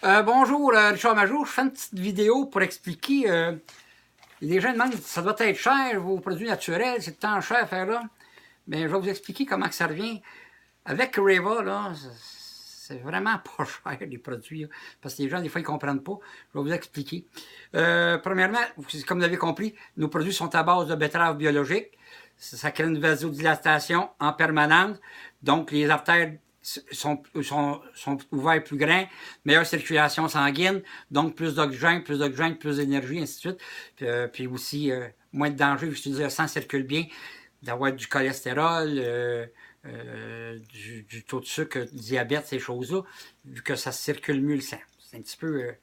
Bonjour, Richard Majot. Je fais une petite vidéo pour expliquer. Les gens demandent ça doit être cher, vos produits naturels, c'est tant cher à faire là. Mais je vais vous expliquer comment que ça revient. Avec Reva, là, c'est vraiment pas cher les produits, là, parce que les gens, des fois, ils ne comprennent pas. Je vais vous expliquer. Premièrement, comme vous l'avez compris, nos produits sont à base de betterave biologique. Ça crée une vasodilatation en permanence. Donc, les artères sont ouverts plus grands, meilleure circulation sanguine, donc plus d'oxygène, plus d'énergie, ainsi de suite. Puis aussi, moins de danger, je veux dire, le sang circule bien, d'avoir du cholestérol, du taux de sucre, du diabète, ces choses-là, vu que ça circule mieux le sang. C'est un petit peu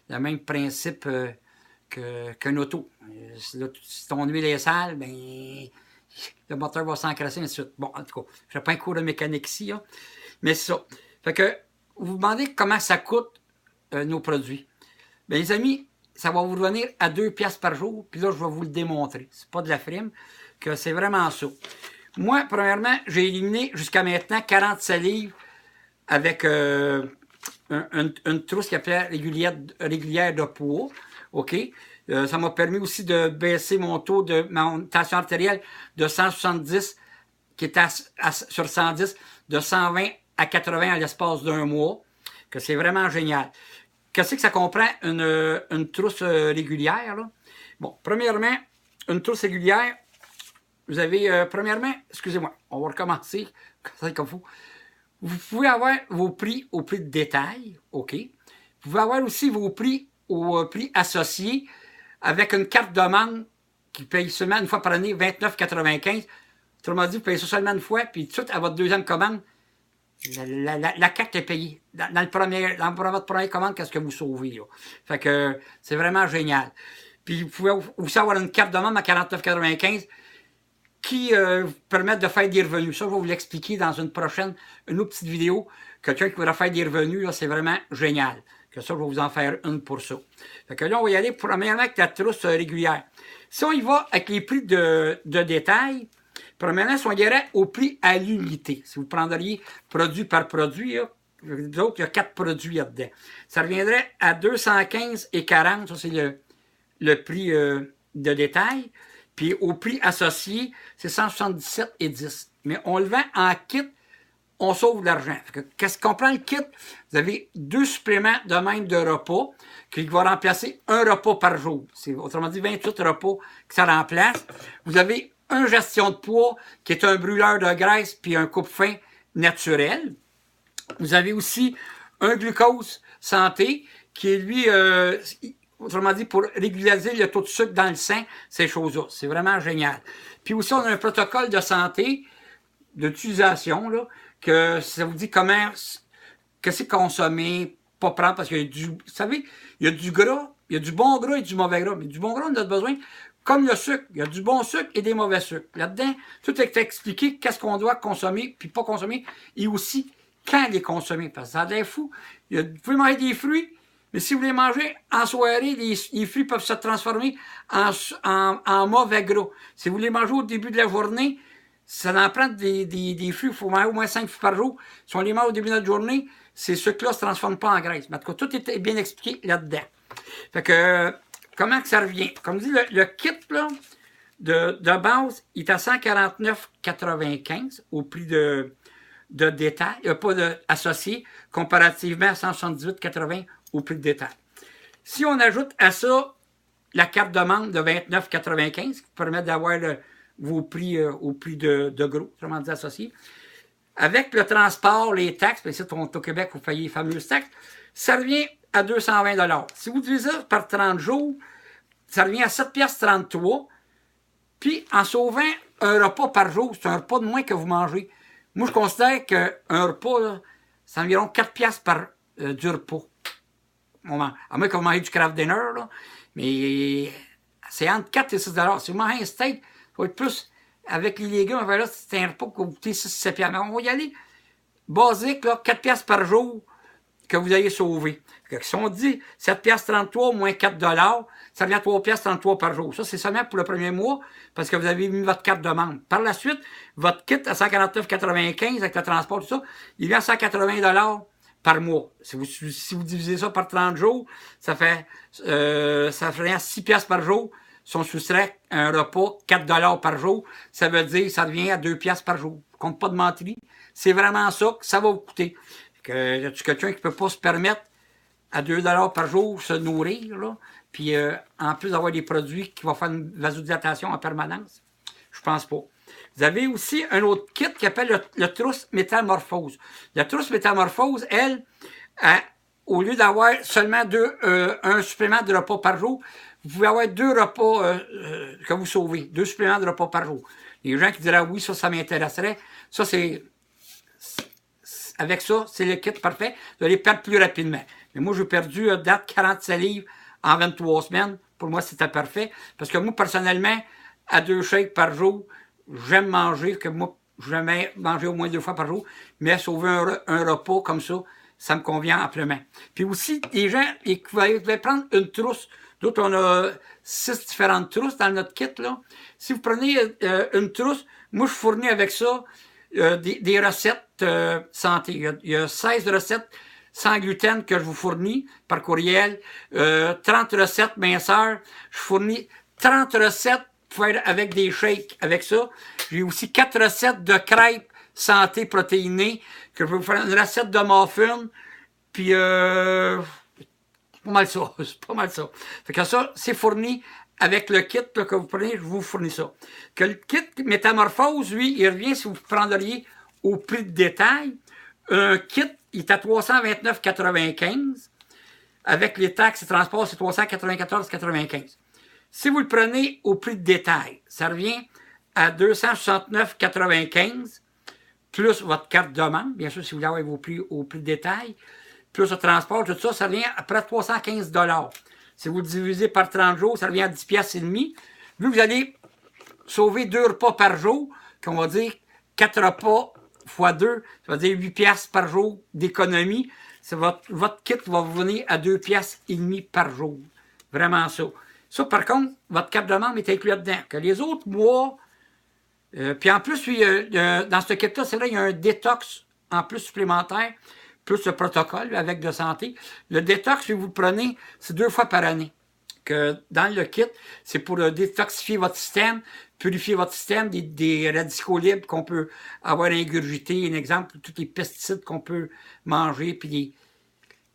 le même principe qu'un auto. Si ton huile est sale, ben, le moteur va s'encrasser, ainsi de suite. Bon, en tout cas, je n'ai pas un cours de mécanique ici, là. Mais c'est ça. Fait que, vous vous demandez comment ça coûte nos produits. Bien, les amis, ça va vous revenir à 2 piastres par jour, puis là, je vais vous le démontrer. C'est pas de la frime, que c'est vraiment ça. Moi, premièrement, j'ai éliminé jusqu'à maintenant 47 livres avec une trousse qui appelait régulière de poids. OK? Ça m'a permis aussi de baisser mon taux de mon tension artérielle de 170, qui était sur 110, de 120 à 80 à l'espace d'un mois, que c'est vraiment génial. Qu'est-ce que ça comprend une trousse régulière, là? Bon, premièrement, une trousse régulière, vous avez, premièrement, excusez-moi, on va recommencer, comme il faut. Vous pouvez avoir vos prix au prix de détail, OK? Vous pouvez avoir aussi vos prix au prix associé avec une carte demande qui paye seulement une fois par année 29,95. Autrement dit, vous payez ça seulement une fois, puis tout de suite, à votre deuxième commande, la carte est payée. Dans votre première commande, qu'est-ce que vous sauvez, là? Fait que c'est vraiment génial. Puis vous pouvez aussi avoir une carte demande à 49,95 qui vous permettent de faire des revenus. Ça, je vais vous l'expliquer dans une autre petite vidéo. Quelqu'un qui voudra faire des revenus, là, c'est vraiment génial. Que ça, je vais vous en faire une pour ça. Fait que là, on va y aller premièrement avec la trousse régulière. Si on y va avec les prix de détail, premièrement, si on irait au prix à l'unité, si vous prendriez produit par produit, là, d'autres, il y a 4 produits là-dedans. Ça reviendrait à 215,40. Ça, c'est le prix de détail. Puis au prix associé, c'est 177,10. Mais on le vend en kit, on sauve de l'argent. Qu'est-ce qu'on prend le kit? Vous avez 2 suppléments de même de repas qui vont remplacer un repas par jour. C'est autrement dit 28 repas que ça remplace. Vous avez un gestion de poids qui est un brûleur de graisse puis un coupe-faim naturel. Vous avez aussi un glucose santé qui est lui... autrement dit, pour régulariser le taux de sucre dans le sang, ces choses-là. C'est vraiment génial. Puis aussi, on a un protocole de santé, d'utilisation, là, que ça vous dit comment, qu'est-ce consommer, pas prendre, parce qu'il y a vous savez, il y a du gras, il y a du bon gras et du mauvais gras. Mais du bon gras, on a besoin, comme le sucre, il y a du bon sucre et des mauvais sucres. Là-dedans, tout est expliqué, qu'est-ce qu'on doit consommer, puis pas consommer, et aussi quand les consommer. Parce que ça a l'air fou. Vous pouvez manger des fruits, mais si vous les mangez en soirée, les fruits peuvent se transformer en mauvais gras. Si vous les mangez au début de la journée, ça en prend des fruits, il faut manger au moins 5 fruits par jour. Si on les mange au début de notre journée, ces sucres-là ne se transforment pas en graisse. Mais en tout cas, tout est bien expliqué là-dedans. Fait que, comment que ça revient? Comme dit, le kit là, de base, il est à 149,95 au prix de détail, pas associé, comparativement à 178,80 au prix de détail. Si on ajoute à ça la carte demande de 29,95 qui permet d'avoir vos prix au prix de gros, autrement dit associé, avec le transport, les taxes, puis ici, au Québec, vous payez les fameuses taxes, ça revient à 220 $. Si vous divisez ça par 30 jours, ça revient à 7,33 $. Puis, en sauvant un repas par jour, c'est un repas de moins que vous mangez. Moi, je considère qu'un repas, là, c'est environ 4 piastres par du repas. À moins que vous mangez du craft dinner, là, mais c'est entre 4 et 6 $. Si vous mangez un steak, ça va être plus avec les légumes. Enfin, là, c'est un repas que vous coûtez 6-7 piastres. Mais on va y aller basique, là, 4 piastres par jour que vous allez sauver. Si on dit 7 piastres 33 moins 4 $, ça revient à 3 piastres 33 par jour. Ça, c'est seulement pour le premier mois parce que vous avez mis votre carte de membre. Par la suite, votre kit à 149,95 avec le transport, tout ça, il vient à 180 $ par mois. Si vous divisez ça par 30 jours, ça ferait 6 piastres par jour. Si on soustrait un repas, 4 $ par jour, ça veut dire que ça revient à 2 piastres par jour. Compte pas de menterie. C'est vraiment ça que ça va vous coûter. Y a-tu quelqu'un qui peut pas se permettre à 2 $ par jour se nourrir, là? Puis en plus d'avoir des produits qui vont faire une vasodilatation en permanence? Je pense pas. Vous avez aussi un autre kit qui s'appelle le trousse métamorphose. La trousse métamorphose, elle, au lieu d'avoir seulement un supplément de repas par jour, vous pouvez avoir 2 repas que vous sauvez, 2 suppléments de repas par jour. Les gens qui diraient oui, ça m'intéresserait, ça c'est avec ça, c'est le kit parfait. Vous allez perdre plus rapidement. Mais moi, j'ai perdu date 47 livres en 23 semaines. Pour moi, c'était parfait. Parce que moi, personnellement, à 2 shakes par jour, j'aime manger, que moi, j'aime manger au moins 2 fois par jour, mais sauver un repas comme ça me convient amplement. Puis aussi, les gens, ils pouvaient prendre une trousse. D'autres, on a 6 différentes trousses dans notre kit, là. Si vous prenez une trousse, moi, je fournis avec ça des recettes santé. Il y a 16 recettes sans gluten que je vous fournis par courriel. 30 recettes minceurs. Je fournis 30 recettes pour faire avec des shakes avec ça. J'ai aussi 4 recettes de crêpes santé protéinées que je vais vous faire une recette de muffins. Puis c'est pas mal ça. C'est pas mal ça. Fait que ça, c'est fourni avec le kit là, que vous prenez, je vous fournis ça. Que le kit métamorphose, lui, il revient si vous prendriez au prix de détail. Un kit, il est à 329,95. Avec les taxes et transports, c'est 394,95. Si vous le prenez au prix de détail, ça revient à 269,95, plus votre carte de membre, bien sûr, si vous voulez avoir vos prix au prix de détail, plus le transport, tout ça, ça revient à près de 315 $. Si vous le divisez par 30 jours, ça revient à 10 piastres et demi. Vu que vous allez sauver 2 repas par jour, qu'on va dire 4 repas x 2, ça va dire 8 piastres par jour d'économie. Votre kit va vous venir à 2 piastres et demi par jour. Vraiment ça. Ça, par contre, votre carte de membre est inclus là-dedans. Que les autres mois, puis en plus, dans ce kit-là, c'est vrai, il y a un détox en plus supplémentaire, plus le protocole avec de santé. Le détox, si vous le prenez, c'est 2 fois par année. Que dans le kit, c'est pour détoxifier votre système, purifier votre système des radicaux libres qu'on peut avoir ingurgité. Un exemple, tous les pesticides qu'on peut manger, puis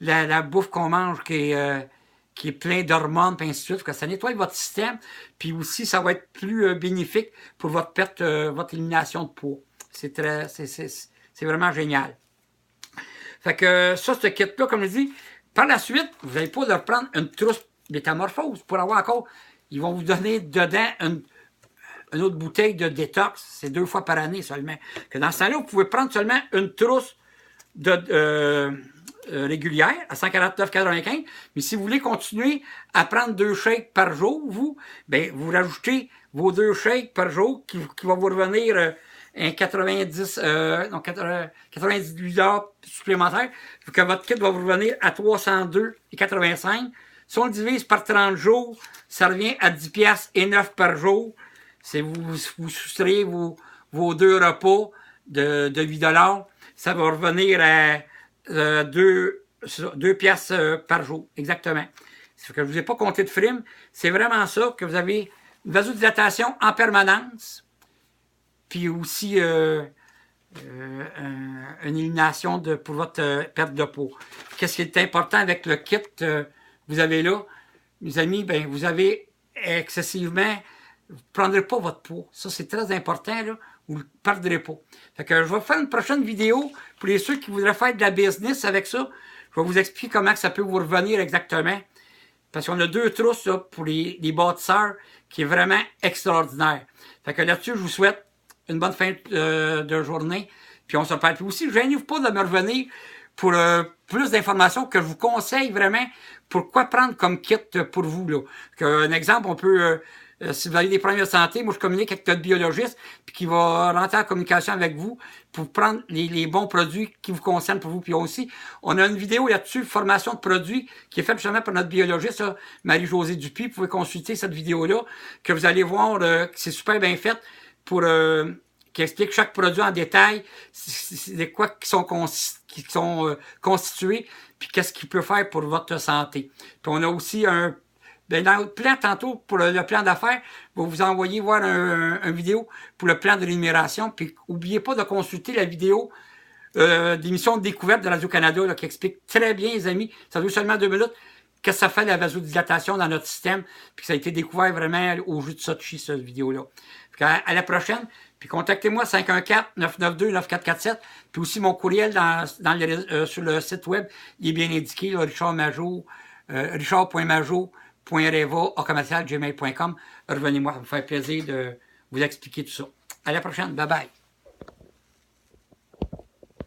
la bouffe qu'on mange qui est plein d'hormones, puis ainsi de suite. Que ça nettoie votre système, puis aussi, ça va être plus bénéfique pour votre perte, votre élimination de poids. C'est vraiment génial. Fait que ça, ce kit-là, comme je dis, par la suite, vous n'allez pas leur prendre une trousse métamorphose pour avoir encore, ils vont vous donner dedans une autre bouteille de détox. C'est 2 fois par année seulement. Que dans ce temps-là, vous pouvez prendre seulement une trousse régulière à 149,95. Mais si vous voulez continuer à prendre 2 shakes par jour, vous rajoutez vos 2 shakes par jour qui vont vous revenir un 98 $ supplémentaires. Que votre kit va vous revenir à 302,85. Si on le divise par 30 jours, ça revient à 10 piastres et 9 par jour. Si vous soustrayez vos 2 repas de 8 $, ça va revenir à 2 piastres par jour. Exactement. C'est que je ne vous ai pas compté de frime. C'est vraiment ça que vous avez une vasodilatation en permanence. Puis aussi une élimination pour votre perte de peau. Qu'est-ce qui est important avec le kit que vous avez là, mes amis? Ben, vous avez excessivement... Vous ne prendrez pas votre poids. Ça, c'est très important, là. Vous ne le perdrez pas. Fait que je vais faire une prochaine vidéo pour les ceux qui voudraient faire de la business avec ça. Je vais vous expliquer comment ça peut vous revenir exactement. Parce qu'on a 2 trousses là, pour les bâtisseurs qui est vraiment extraordinaire. Fait que là-dessus, je vous souhaite une bonne fin de journée. Puis on se parle. Puis aussi, gênez-vous pas de me revenir pour plus d'informations que je vous conseille vraiment pour quoi prendre comme kit pour vous. Là. Un exemple, on peut... si vous avez des problèmes de santé, moi je communique avec notre biologiste puis qui va rentrer en communication avec vous pour prendre les bons produits qui vous concernent pour vous. Puis aussi, on a une vidéo là-dessus, formation de produits, qui est faite justement par notre biologiste, Marie-Josée Dupuis. Vous pouvez consulter cette vidéo-là, que vous allez voir que c'est super bien fait pour qui explique chaque produit en détail, c'est quoi qui qui sont constitués, puis qu'est-ce qu'il peut faire pour votre santé. Puis on a aussi dans notre plan, tantôt, pour le plan d'affaires, je vais vous envoyer voir un vidéo pour le plan de l'énumération. Puis n'oubliez pas de consulter la vidéo d'émission de découverte de Radio-Canada qui explique très bien, les amis, ça dure seulement 2 minutes, qu'est-ce que ça fait la vasodilatation dans notre système, puis que ça a été découvert vraiment au jus de Sochi, cette vidéo-là. À la prochaine, puis contactez-moi 514-992-9447, puis aussi mon courriel sur le site web, il est bien indiqué, là, richard.majot.reva@gmail.com. Revenez-moi, ça me fait plaisir de vous expliquer tout ça. À la prochaine, bye bye.